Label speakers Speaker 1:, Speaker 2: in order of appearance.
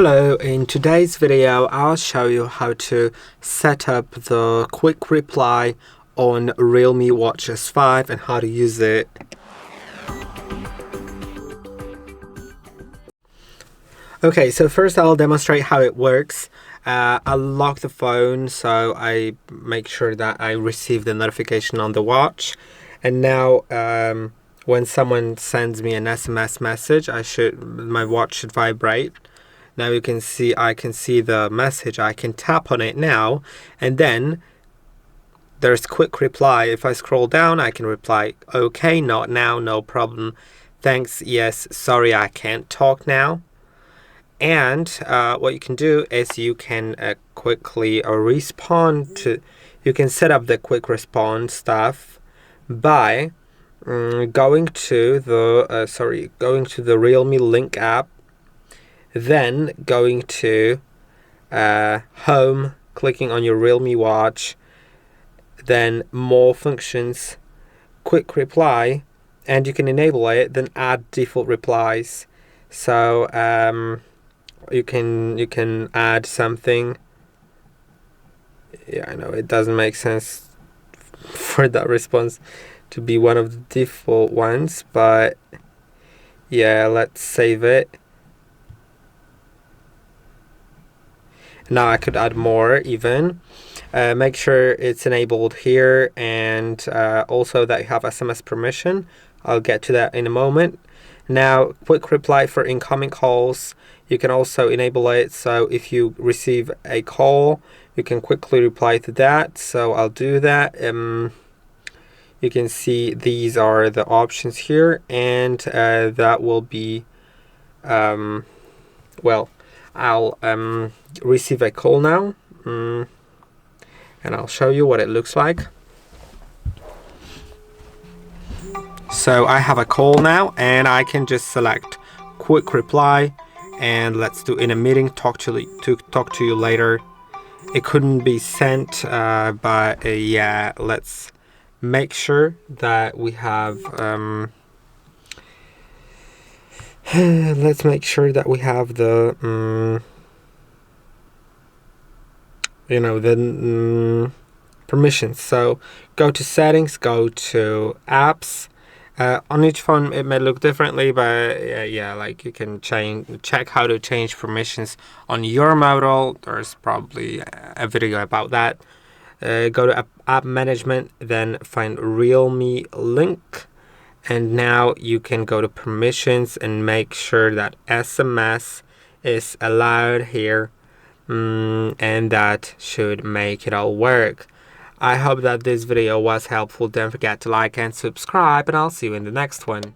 Speaker 1: Hello, in today's video I'll show you how to set up the quick reply on Realme Watch S5 and how to use it. Okay, so first I'll demonstrate how it works. I'll lock the phone so I make sure that I receive the notification on the watch. And now when someone sends me an SMS message, my watch should vibrate. Now you can see, I can see the message. I can tap on it now, and then there's quick reply. If I scroll down, I can reply, okay, not now, no problem, thanks, yes, sorry, I can't talk now. And what you can do is you can quickly respond to, you can set up the quick response stuff by going to the Realme Link app, then going to home, clicking on your Realme watch, then more functions, quick reply, and you can enable it, then add default replies. So you can add something. Yeah, I know it doesn't make sense for that response to be one of the default ones, but yeah, let's save it. Now I could add more even. Make sure it's enabled here, and also that you have SMS permission. I'll get to that in a moment. Now, quick reply for incoming calls. You can also enable it, so if you receive a call, you can quickly reply to that. So I'll do that. You can see these are the options here, and that will be, well, I'll receive a call now, and I'll show you what it looks like. So I have a call now, and I can just select quick reply, and let's do in a meeting, talk to you later. It couldn't be sent, but yeah, let's make sure that we have let's make sure that we have the permissions. So go to settings, go to apps. On each phone it may look differently, but yeah, like you can check how to change permissions on your model. There's probably a video about that. Go to app management, then find Realme Link, and now you can go to permissions and make sure that SMS is allowed here, and that should make it all work. I hope that this video was helpful. Don't forget to like and subscribe, and I'll see you in the next one.